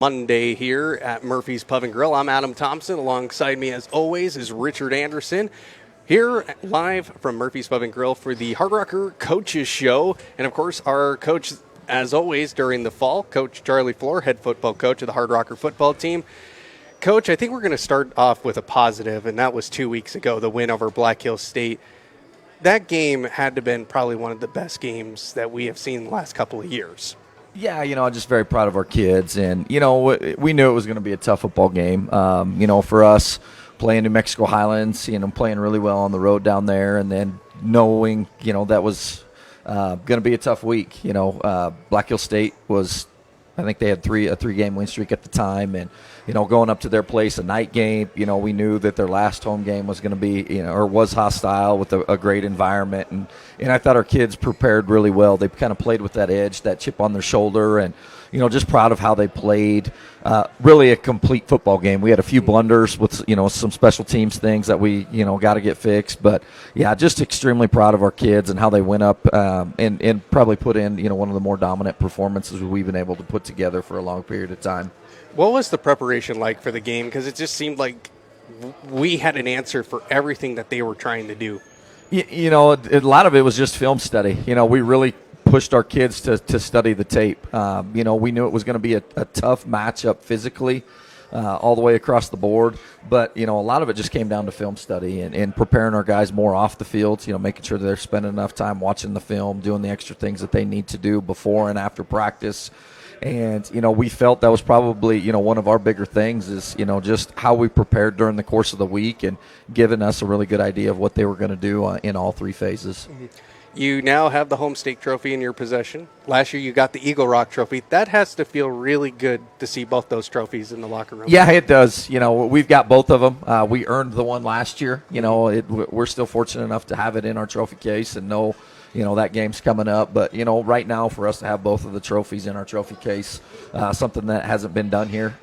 Monday here at Murphy's Pub and Grill. I'm Adam Thompson. Alongside me, as always, is Richard Anderson. Here live from Murphy's Pub and Grill for the Hard Rocker Coaches Show. And, of course, our coach, as always, during the fall, Coach Charlie Flohr, head football coach of the Hard Rocker football team. Coach, I think we're going to start off with a positive, and that was 2 weeks ago, the win over Black Hills State. That game had to have been probably one of the best games that we have seen the last couple of years. Yeah, I'm just very proud of our kids. And, we knew it was going to be a tough football game. For us, playing New Mexico Highlands, playing really well on the road down there, and then knowing, that was going to be a tough week. Black Hill State was, I think they had a three-game win streak at the time. And, going up to their place, a night game, we knew that their last home game was going to be, or was hostile with a great environment. And I thought our kids prepared really well. They kind of played with that edge, that chip on their shoulder, and, just proud of how they played. Really a complete football game. We had a few blunders with, some special teams things that we, got to get fixed. But, yeah, just extremely proud of our kids and how they went up and probably put in, one of the more dominant performances we've been able to put together for a long period of time. What was the preparation like for the game? Because it just seemed like we had an answer for everything that they were trying to do. A lot of it was just film study. We really pushed our kids to study the tape. We knew it was going to be a tough matchup physically all the way across the board. But, a lot of it just came down to film study and preparing our guys more off the field, making sure that they're spending enough time watching the film, doing the extra things that they need to do before and after practice. And, we felt that was probably, one of our bigger things is, just how we prepared during the course of the week and giving us a really good idea of what they were going to do in all three phases. Mm-hmm. You now have the home stake trophy in your possession. Last year you got the Eagle Rock trophy. That has to feel really good to see both those trophies in the locker room. Yeah, it does. We've got both of them. We earned the one last year. We're still fortunate enough to have it in our trophy case and know that game's coming up. But, right now for us to have both of the trophies in our trophy case, something that hasn't been done here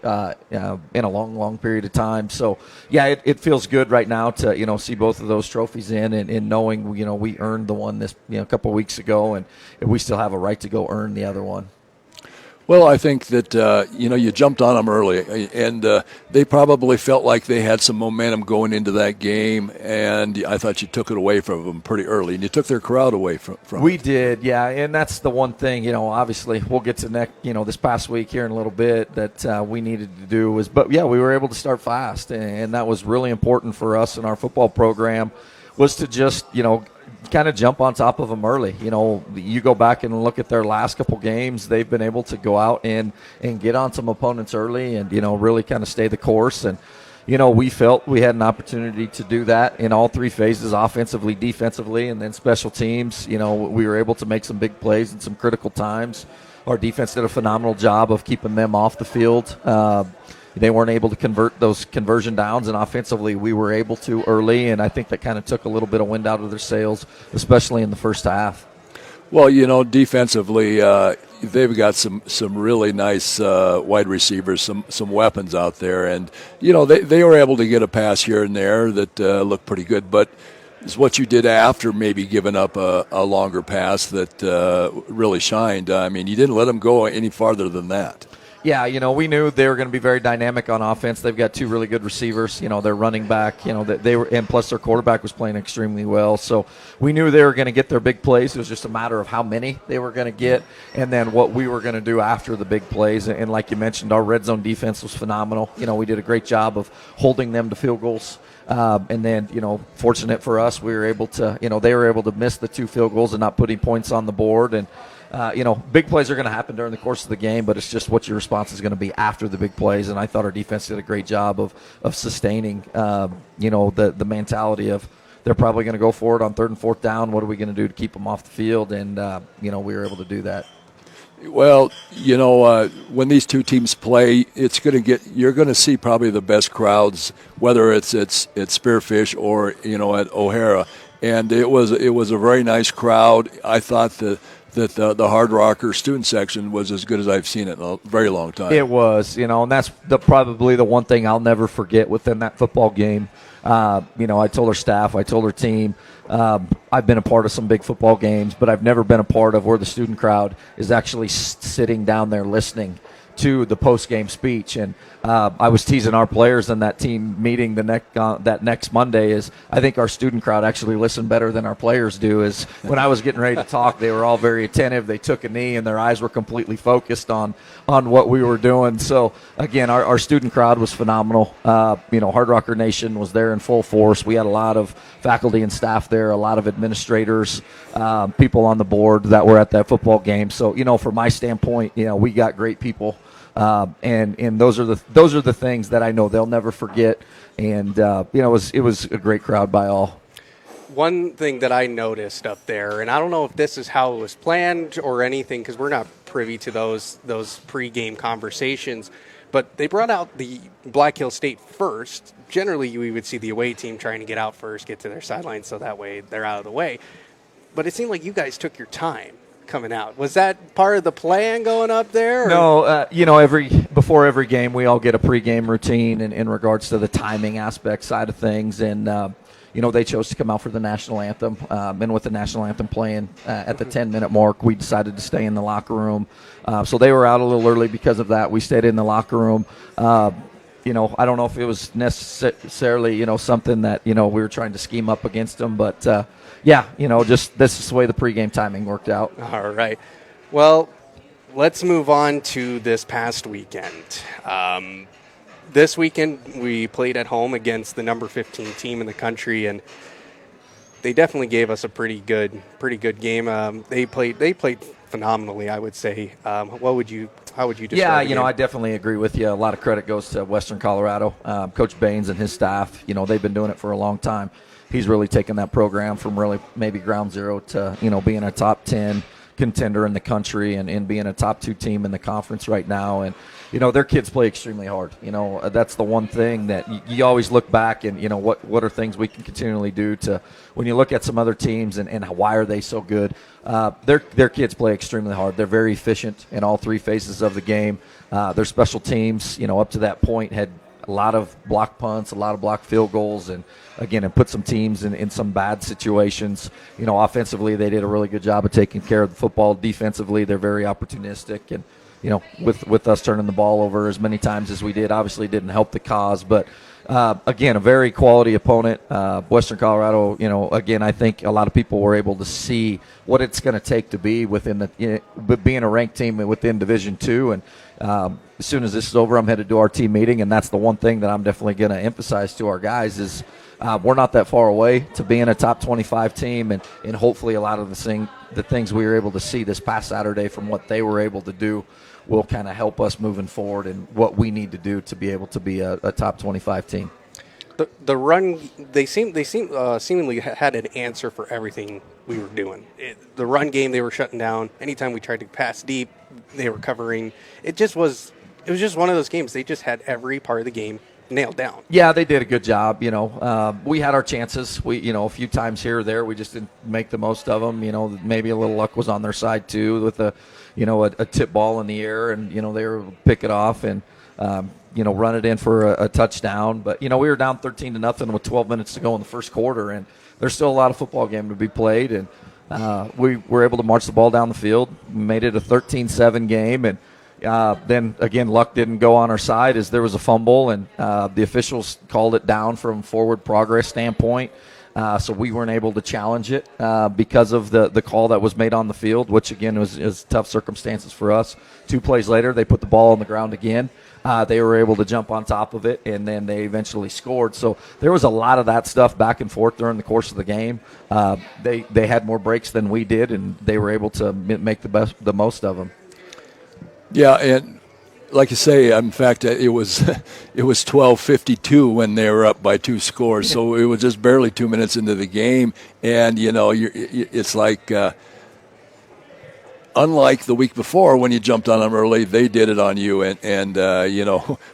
in a long, long period of time. So, yeah, it feels good right now to, see both of those trophies in and knowing, we earned the one this, a couple of weeks ago, and we still have a right to go earn the other one. Well, I think that, you jumped on them early, and they probably felt like they had some momentum going into that game, and I thought you took it away from them pretty early, and you took their crowd away from We it. did, yeah, and that's the one thing, obviously we'll get to this past week here in a little bit that we needed to do was, but, yeah, we were able to start fast, and that was really important for us in our football program was to just, kind of jump on top of them early. You go back and look at their last couple games, they've been able to go out and get on some opponents early and, really kind of stay the course. And, we felt we had an opportunity to do that in all three phases, offensively, defensively, and then special teams. We were able to make some big plays in some critical times. Our defense did a phenomenal job of keeping them off the field. They weren't able to convert those conversion downs, and offensively we were able to early, and I think that kind of took a little bit of wind out of their sails, especially in the first half. Well, defensively, they've got some really nice wide receivers, some weapons out there, and they were able to get a pass here and there that looked pretty good, but it's what you did after maybe giving up a longer pass that really shined. I mean, you didn't let them go any farther than that. Yeah, we knew they were going to be very dynamic on offense. They've got two really good receivers. Their running back, that they were, and plus their quarterback was playing extremely well. So we knew they were going to get their big plays. It was just a matter of how many they were going to get, and then what we were going to do after the big plays. And like you mentioned, our red zone defense was phenomenal. We did a great job of holding them to field goals. And then, fortunate for us, we were able to, they were able to miss the two field goals and not putting points on the board. And big plays are going to happen during the course of the game, but it's just what your response is going to be after the big plays. And I thought our defense did a great job of sustaining, the mentality of they're probably going to go for it on third and fourth down. What are we going to do to keep them off the field? And, we were able to do that. Well, when these two teams play, you're going to see probably the best crowds, whether it's at Spearfish or at O'Hara, and it was a very nice crowd. I thought that the Hard Rocker student section was as good as I've seen it in a very long time. It was, and that's probably the one thing I'll never forget within that football game. I told our staff, I told our team, I've been a part of some big football games, but I've never been a part of where the student crowd is actually sitting down there listening to the post-game speech. And I was teasing our players in that team meeting that next Monday is I think our student crowd actually listened better than our players do. Is when I was getting ready to talk, they were all very attentive. They took a knee and their eyes were completely focused on what we were doing. So again, our student crowd was phenomenal. Hard Rocker Nation was there in full force. We had a lot of faculty and staff there, a lot of administrators, people on the board that were at that football game. So from my standpoint, we got great people. And those are the things that I know they'll never forget. And it was a great crowd by all. One thing that I noticed up there, and I don't know if this is how it was planned or anything, because we're not privy to those pregame conversations, but they brought out the Black Hill State first. Generally, we would see the away team trying to get out first, get to their sidelines, so that way they're out of the way. But it seemed like you guys took your time coming out. Was that part of the plan going up there? Or? No, before every game, we all get a pregame routine in regards to the timing aspect side of things, and they chose to come out for the national anthem, and with the national anthem playing at the 10-minute mark, we decided to stay in the locker room. So they were out a little early because of that. We stayed in the locker room. I don't know if it was necessarily something that we were trying to scheme up against them, but just this is the way the pregame timing worked out. All right. Well, let's move on to this past weekend. This weekend we played at home against the number 15 team in the country, and they definitely gave us a pretty good game. They played phenomenally, I would say. How would you describe the game? I definitely agree with you. A lot of credit goes to Western Colorado. Coach Baines and his staff, they've been doing it for a long time. He's really taken that program from really maybe ground zero to, being a top 10 contender in the country and being a top 2 team in the conference right now. And, their kids play extremely hard. That's the one thing that you always look back and, what are things we can continually do to when you look at some other teams and why are they so good? Their kids play extremely hard. They're very efficient in all 3 phases of the game. Their special teams, up to that point had a lot of block punts, a lot of block field goals, and put some teams in some bad situations. Offensively, they did a really good job of taking care of the football. Defensively, they're very opportunistic, and with us turning the ball over as many times as we did, obviously didn't help the cause. But a very quality opponent. Western Colorado, I think a lot of people were able to see what it's going to take to be within being a ranked team within Division II. And as soon as this is over, I'm headed to our team meeting, and that's the one thing that I'm definitely going to emphasize to our guys is we're not that far away to being a top 25 team, and hopefully a lot of the things we were able to see this past Saturday from what they were able to do will kind of help us moving forward and what we need to do to be able to be a top 25 team. The run, they seemingly had an answer for everything we were doing. The run game, they were shutting down. Anytime we tried to pass deep, they were covering. It was just one of those games. They just had every part of the game nailed down. Yeah, they did a good job. We had our chances. We, a few times here or there, we just didn't make the most of them. Maybe a little luck was on their side too with a tip ball in the air, and they were able to pick it off and run it in for a touchdown. But we were down 13-0 with 12 minutes to go in the first quarter, and there's still a lot of football game to be played. And we were able to march the ball down the field, made it a 13-7 game, and then again, luck didn't go on our side as there was a fumble, and the officials called it down from forward progress standpoint. So we weren't able to challenge it because of the call that was made on the field, which again was tough circumstances for us. 2 plays later, they put the ball on the ground again. They were able to jump on top of it, and then they eventually scored. So there was a lot of that stuff back and forth during the course of the game. They had more breaks than we did, and they were able to make the most of them. Yeah, and like you say, in fact, it was 12:52 when they were up by 2 scores. So it was just barely 2 minutes into the game, and it's like unlike the week before when you jumped on them early, they did it on you, and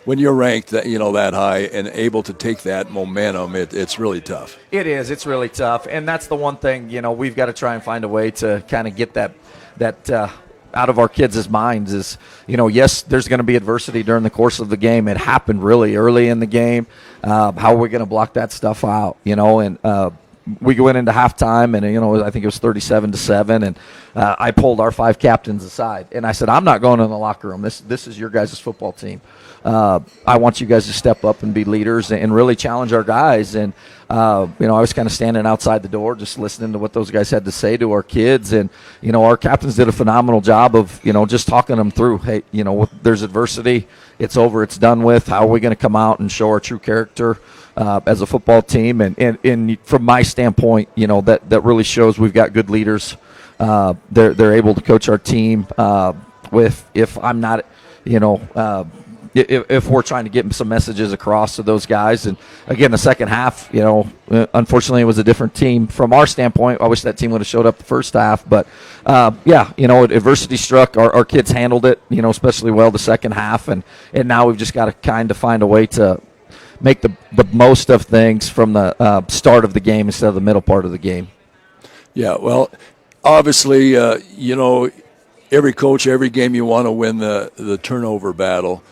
when you're ranked that high and able to take that momentum, it's really tough. It is. It's really tough, and that's the one thing we've got to try and find a way to kind of get that out of our kids' minds is, yes, there's going to be adversity during the course of the game. It happened really early in the game. How are we going to block that stuff out? And we went into halftime, and I think it was 37-7, and I pulled our 5 captains aside, and I said, I'm not going in the locker room. This is your guys' football team. I want you guys to step up and be leaders and really challenge our guys. And I was kind of standing outside the door just listening to what those guys had to say to our kids. And our captains did a phenomenal job of just talking them through, hey, there's adversity, it's over, it's done with. How are we going to come out and show our true character as a football team? And from my standpoint, that really shows we've got good leaders. They're able to coach our team if I'm not, if we're trying to get some messages across to those guys. And again, the second half, unfortunately it was a different team from our standpoint. I wish that team would have showed up the first half, but adversity struck. Our kids handled it, especially well the second half, and now we've just got to kind of find a way to make the most of things from the start of the game instead of the middle part of the game. Yeah, well, obviously, every coach, every game you want to win the turnover battle.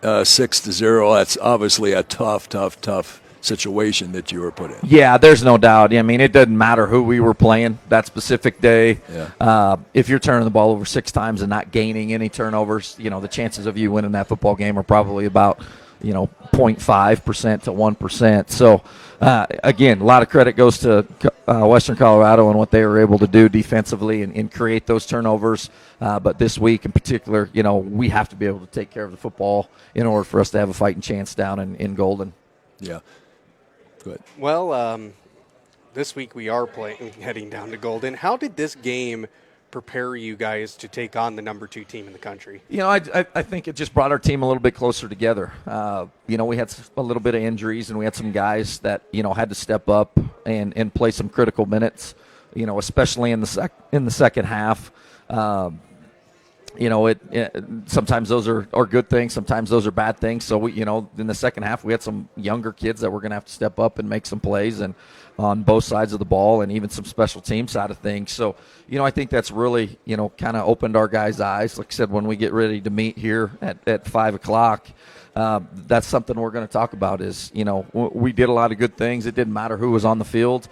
6-0, that's obviously a tough situation that you were put in. Yeah, there's no doubt. I mean, it doesn't matter who we were playing that specific day. Yeah. If you're turning the ball over 6 times and not gaining any turnovers, the chances of you winning that football game are probably about 0.5% to 1%. So, again, a lot of credit goes to Western Colorado and what they were able to do defensively and create those turnovers. But this week in particular, we have to be able to take care of the football in order for us to have a fighting chance down in Golden. Yeah. Good. Well, this week we are heading down to Golden. How did this game prepare you guys to take on the number 2 team in the country? I think it just brought our team a little bit closer together. We had a little bit of injuries, and we had some guys that had to step up and play some critical minutes. Especially in the second half. Sometimes those are good things, sometimes those are bad things. So we, in the second half, we had some younger kids that were going to have to step up and make some plays, and on both sides of the ball, and even some special team side of things. So, I think that's really, kind of opened our guys' eyes. Like I said, when we get ready to meet here at 5 o'clock, that's something we're going to talk about is, we did a lot of good things. It didn't matter who was on the field.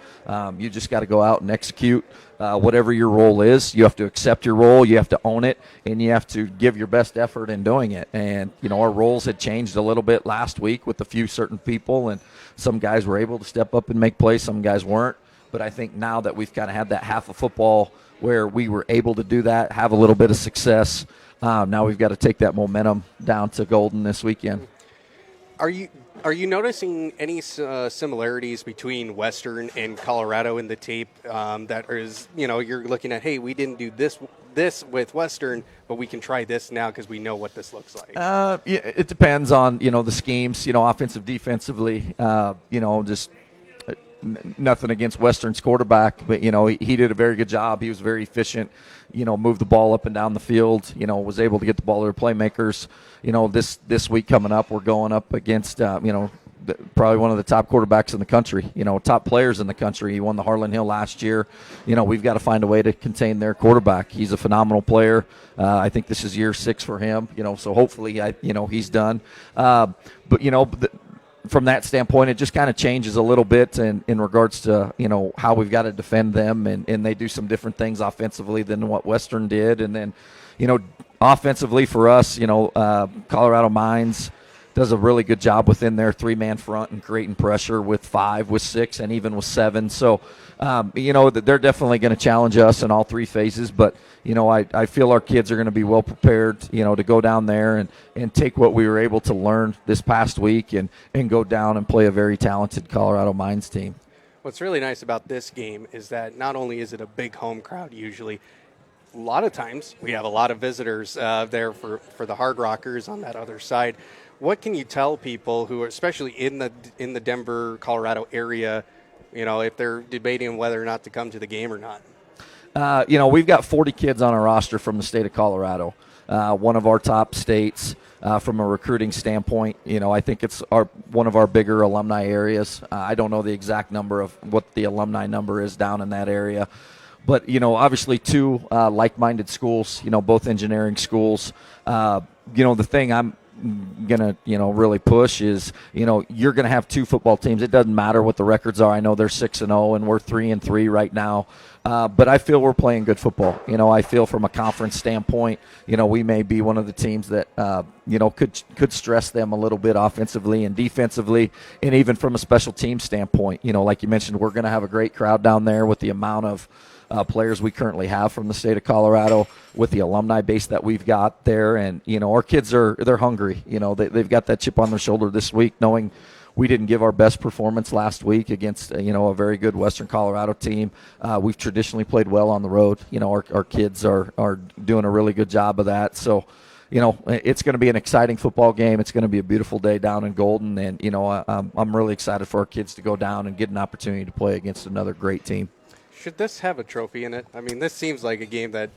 You just got to go out and execute whatever your role is. You have to accept your role. You have to own it, and you have to give your best effort in doing it. And, our roles had changed a little bit last week with a few certain people, and some guys were able to step up and make plays. Some guys weren't. But I think now that we've kind of had that half of football where we were able to do that, have a little bit of success, now we've got to take that momentum down to Golden this weekend. Are you noticing any similarities between Western and Colorado in the tape that is, you're looking at, hey, we didn't do this with Western, but we can try this now because we know what this looks like? Yeah, it depends on, the schemes, offensive, defensively, just nothing against Western's quarterback, but, he did a very good job. He was very efficient, moved the ball up and down the field, was able to get the ball to their playmakers. This week coming up, we're going up against, probably one of the top quarterbacks in the country, top players in the country. He won the Harlan Hill last year. We've got to find a way to contain their quarterback. He's a phenomenal player. I think this is year 6 for him, so hopefully, he's done. From that standpoint, it just kind of changes a little bit in regards to, how we've got to defend them, and they do some different things offensively than what Western did. And then, offensively for us, Colorado Mines does a really good job within their 3-man front and creating pressure with 5, with 6, and even with 7. So, they're definitely going to challenge us in all 3 phases. But, I feel our kids are going to be well prepared, to go down there and take what we were able to learn this past week and go down and play a very talented Colorado Mines team. What's really nice about this game is that not only is it a big home crowd usually, a lot of times we have a lot of visitors there for the Hard Rockers on that other side. What can you tell people who are especially in the Denver, Colorado area, if they're debating whether or not to come to the game or not? We've got 40 kids on our roster from the state of Colorado, one of our top states from a recruiting standpoint. I think it's one of our bigger alumni areas. I don't know the exact number of what the alumni number is down in that area. But, obviously 2 like-minded schools, both engineering schools. The thing I'm gonna really push is you're gonna have two football teams. It doesn't matter what the records are. I know they're 6-0 and we're 3-3 right now, but I feel we're playing good football. I feel from a conference standpoint, we may be one of the teams that could stress them a little bit offensively and defensively, and even from a special team standpoint. Like you mentioned, we're gonna have a great crowd down there with the amount of players we currently have from the state of Colorado, with the alumni base that we've got there. And our kids they're hungry. They've got that chip on their shoulder this week, knowing we didn't give our best performance last week against a very good Western Colorado team. We've traditionally played well on the road. Our kids are doing a really good job of that. So it's going to be an exciting football game. It's going to be a beautiful day down in Golden, and I'm really excited for our kids to go down and get an opportunity to play against another great team. Should this have a trophy in it? I mean, this seems like a game that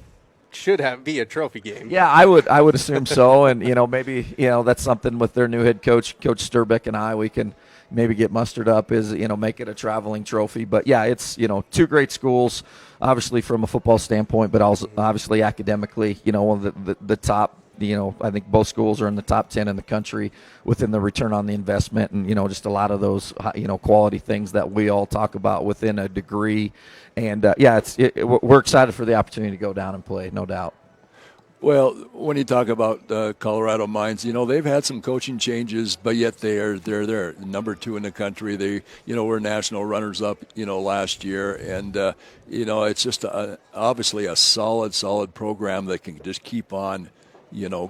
should be a trophy game. Yeah, I would assume so, and maybe that's something with their new head coach, Coach Sturbeck, and we can maybe get mustered up is make it a traveling trophy. But yeah, it's two great schools, obviously from a football standpoint, but also obviously academically, one of the top. I think both schools are in the top 10 in the country within the return on the investment, and just a lot of those quality things that we all talk about within a degree. And we're excited for the opportunity to go down and play, no doubt. Well, when you talk about Colorado Mines, they've had some coaching changes, but yet they're number 2 in the country. They were national runners-up last year, and it's just obviously a solid program that can just keep on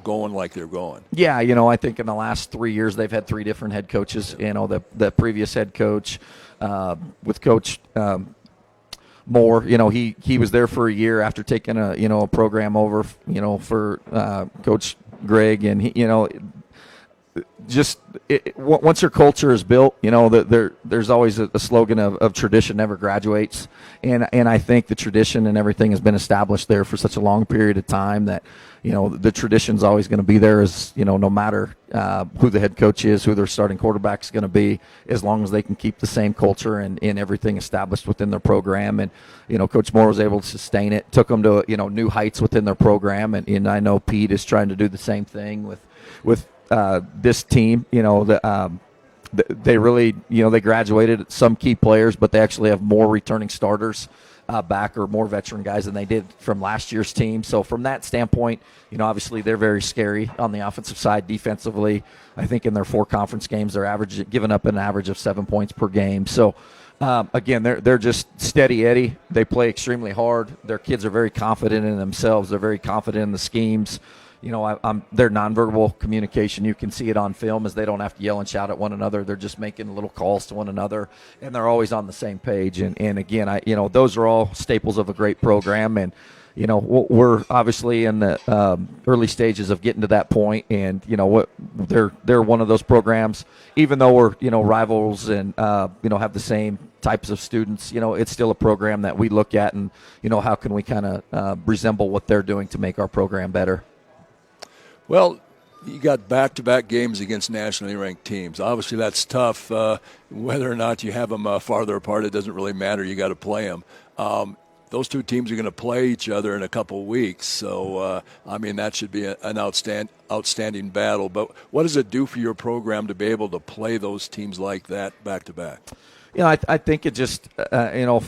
going like they're going. Yeah, I think in the last 3 years they've had 3 different head coaches. The previous head coach with Coach Moore, he was there for a year after taking a program over, for Coach Greg, and once your culture is built, there's always a slogan of tradition never graduates, and I think the tradition and everything has been established there for such a long period of time that the tradition's always going to be there, as no matter who the head coach is, who their starting quarterback is going to be, as long as they can keep the same culture and everything established within their program. And Coach Moore was able to sustain it, took them to new heights within their program, and I know Pete is trying to do the same thing with this team. They really they graduated some key players, but they actually have more returning starters back, or more veteran guys than they did from last year's team. So from that standpoint, obviously they're very scary on the offensive side. Defensively, I think in their 4 conference games, they're giving up an average of 7 points per game. So again, they're just steady Eddie. They play extremely hard. Their kids are very confident in themselves. They're very confident in the schemes. Their nonverbal communication, you can see it on film, as they don't have to yell and shout at one another. They're just making little calls to one another, and they're always on the same page. And again, those are all staples of a great program. And we're obviously in the early stages of getting to that point. And they're one of those programs. Even though we're rivals and have the same types of students, it's still a program that we look at and how can we kind of resemble what they're doing to make our program better. Well, you got back-to-back games against nationally ranked teams. Obviously, that's tough. Whether or not you have them farther apart, it doesn't really matter. You got to play them. Those 2 teams are going to play each other in a couple of weeks. So, that should be an outstanding battle. But what does it do for your program to be able to play those teams like that back-to-back? I think it just,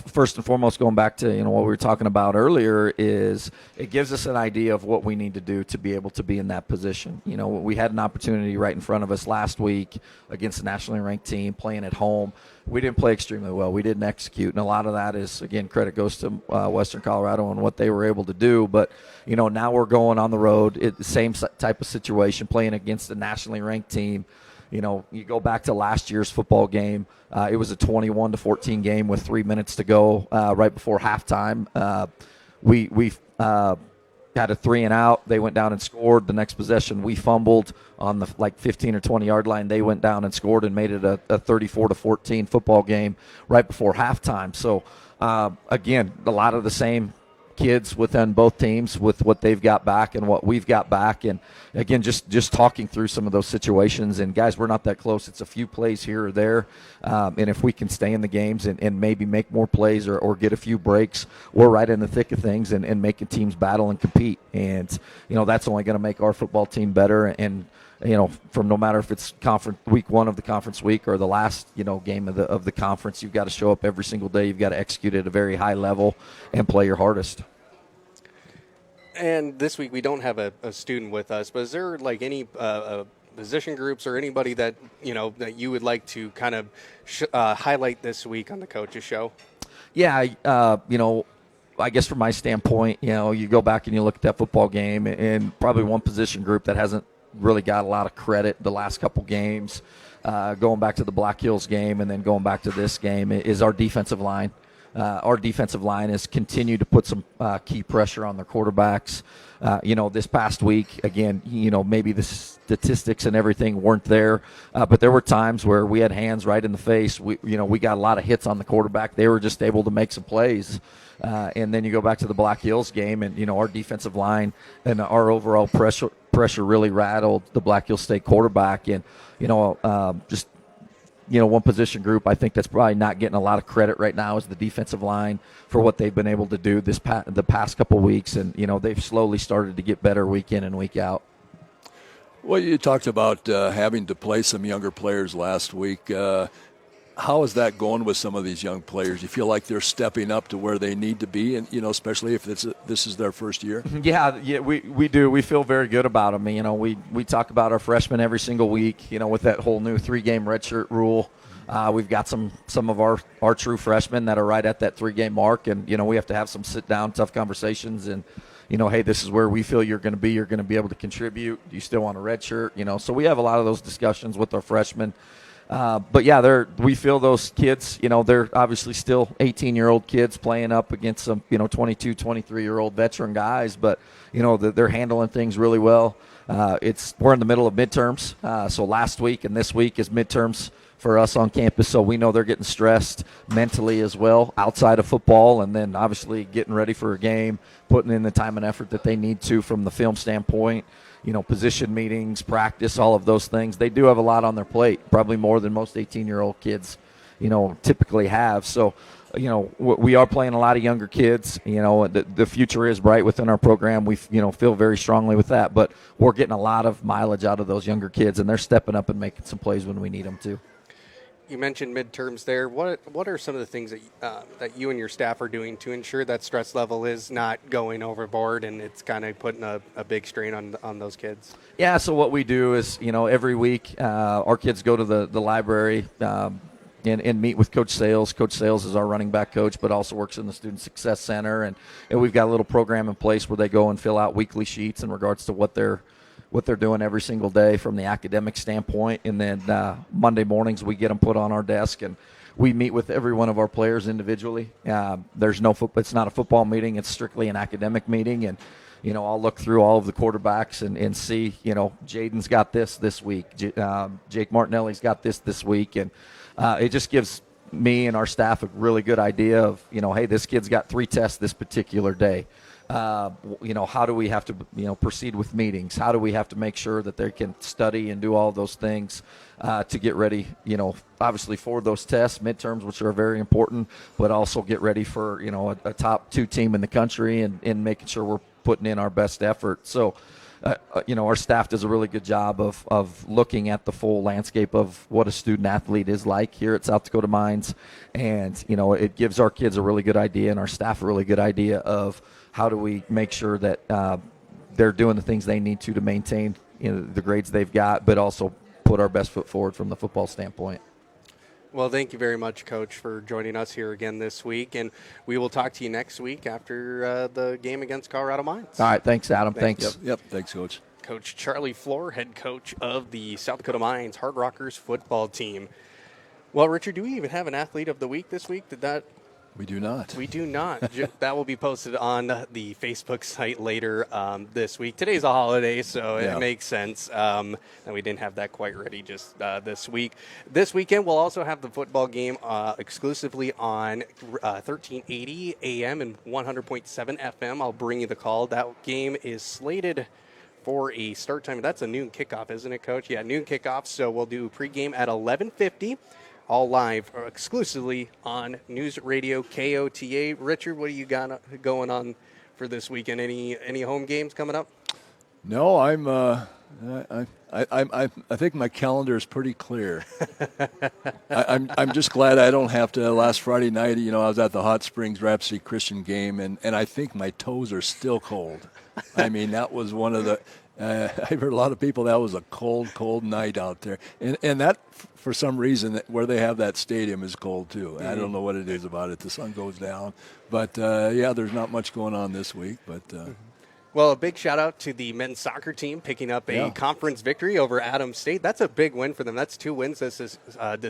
first and foremost, going back to, what we were talking about earlier, is it gives us an idea of what we need to do to be able to be in that position. We had an opportunity right in front of us last week against a nationally ranked team playing at home. We didn't play extremely well. We didn't execute. And a lot of that is, again, credit goes to Western Colorado and what they were able to do. But, now we're going on the road, the same type of situation, playing against a nationally ranked team. You go back to last year's football game. It was a 21-14 game with 3 minutes to go right before halftime. We had a 3-and-out. They went down and scored. The next possession, we fumbled on the 15 or 20-yard line. They went down and scored and made it a 34-14 football game right before halftime. So, again, a lot of the same kids within both teams with what they've got back and what we've got back. And again, just talking through some of those situations. And guys, we're not that close. It's a few plays here or there. And if we can stay in the games and maybe make more plays or get a few breaks, we're right in the thick of things and making teams battle and compete. And, that's only going to make our football team better. And from no matter if it's conference week 1 of the conference week or the last, game of the conference, you've got to show up every single day. You've got to execute at a very high level and play your hardest. And this week we don't have a student with us, but is there like any position groups or anybody that that you would like to kind of highlight this week on the Coaches Show? Yeah, I guess from my standpoint, you go back and you look at that football game, and probably one position group that hasn't really got a lot of credit the last couple games, going back to the Black Hills game and then going back to this game, is our defensive line. Our defensive line has continued to put some key pressure on their quarterbacks. This past week, again, maybe the statistics and everything weren't there, but there were times where we had hands right in the face. We got a lot of hits on the quarterback. They were just able to make some plays. And then you go back to the Black Hills game, and our defensive line and our overall pressure really rattled the Black Hills State quarterback. And one position group I think that's probably not getting a lot of credit right now is the defensive line for what they've been able to do the past couple weeks, and they've slowly started to get better week in and week out. Well, you talked about having to play some younger players last week. How is that going with some of these young players? You feel like they're stepping up to where they need to be, and especially if this is their first year? Yeah, we do. We feel very good about them. We talk about our freshmen every single week. With that whole new 3-game redshirt rule, we've got some of our true freshmen that are right at that 3-game mark, and we have to have some sit down, tough conversations, and hey, this is where we feel you're going to be. You're going to be able to contribute. Do you still want a redshirt? So we have a lot of those discussions with our freshmen. But yeah, we feel those kids, they're obviously still 18-year-old kids playing up against some, 22, 23-year-old veteran guys, but, they're handling things really well. We're in the middle of midterms. So last week and this week is midterms for us on campus. So we know they're getting stressed mentally as well outside of football, and then obviously getting ready for a game, putting in the time and effort that they need to from the film standpoint. Position meetings, practice, all of those things. They do have a lot on their plate, probably more than most 18-year-old kids, typically have. So, we are playing a lot of younger kids. The future is bright within our program. We, feel very strongly with that. But we're getting a lot of mileage out of those younger kids, and they're stepping up and making some plays when we need them to. You mentioned midterms there. What are some of the things that you and your staff are doing to ensure that stress level is not going overboard and it's kind of putting a big strain on those kids? Yeah, so what we do is, every week our kids go to the library and meet with Coach Sales. Coach Sales is our running back coach, but also works in the Student Success Center. And we've got a little program in place where they go and fill out weekly sheets in regards to what they're doing every single day from the academic standpoint. And then Monday mornings we get them put on our desk, and we meet with every one of our players individually. It's not a football meeting. It's strictly an academic meeting. And, I'll look through all of the quarterbacks and see, Jaden's got this week. Jake Martinelli's got this week. And it just gives me and our staff a really good idea of, hey, this kid's got 3 tests this particular day. How do we have to, proceed with meetings? How do we have to make sure that they can study and do all those things to get ready, obviously for those tests, midterms, which are very important, but also get ready for, a top 2 team in the country and making sure we're putting in our best effort. So, our staff does a really good job of looking at the full landscape of what a student athlete is like here at South Dakota Mines. And, it gives our kids a really good idea and our staff a really good idea of how do we make sure that they're doing the things they need to maintain the grades they've got, but also put our best foot forward from the football standpoint. Well, thank you very much, Coach, for joining us here again this week, and we will talk to you next week after the game against Colorado Mines. All right, thanks, Adam. Thanks. Yep, thanks, Coach. Coach Charlie Flohr, head coach of the South Dakota Mines Hard Rockers football team. Well, Richard, do we even have an athlete of the week this week? We do not. We do not. That will be posted on the Facebook site later this week. Today's a holiday, so it makes sense that we didn't have that quite ready just this week. This weekend, we'll also have the football game exclusively on 1380 AM and 100.7 FM. I'll bring you the call. That game is slated for a start time. That's a noon kickoff, isn't it, Coach? Yeah, noon kickoff. So we'll do pregame at 11:50. All live or exclusively on News Radio KOTA. Richard, what do you got going on for this weekend? Any home games coming up? No, I'm I think my calendar is pretty clear. I'm just glad I don't have to. Last Friday night, I was at the Hot Springs Rhapsody Christian game, and I think my toes are still cold. I mean, that was one of the. I've heard a lot of people. That was a cold night out there, and that for some reason where they have that stadium is cold too. I don't know what it is about it. The sun goes down, but there's not much going on this week, but. Well, a big shout out to the men's soccer team picking up a conference victory over Adams State. That's a big win for them. That's 2 wins this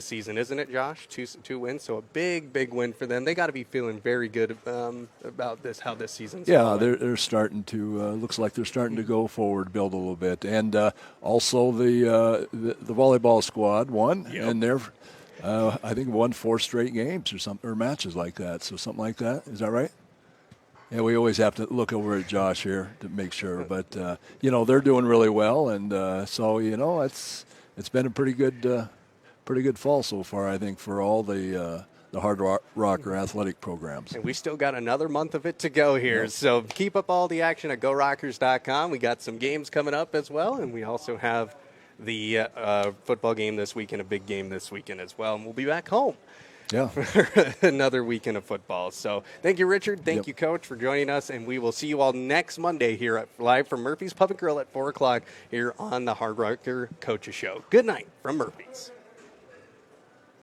season, isn't it, Josh? Two wins, so a big win for them. They got to be feeling very good about how this season's going. They're starting to looks like they're starting to go forward, build a little bit, and also the volleyball squad won, and they're I think won 4 straight games or matches like that. So something like that, is that right? Yeah, we always have to look over at Josh here to make sure, but they're doing really well, and so it's been a pretty good fall so far, I think, for all the Hard Rocker athletic programs. And we still got another month of it to go here, so keep up all the action at GoRockers.com. We got some games coming up as well, and we also have the football game this weekend, a big game this weekend as well, and we'll be back home. Yeah. For another weekend of football. So thank you, Richard. Thank you, Coach, for joining us. And we will see you all next Monday here live from Murphy's Pub and Grill at 4 o'clock here on the Hard Rocker Coaches Show. Good night from Murphy's.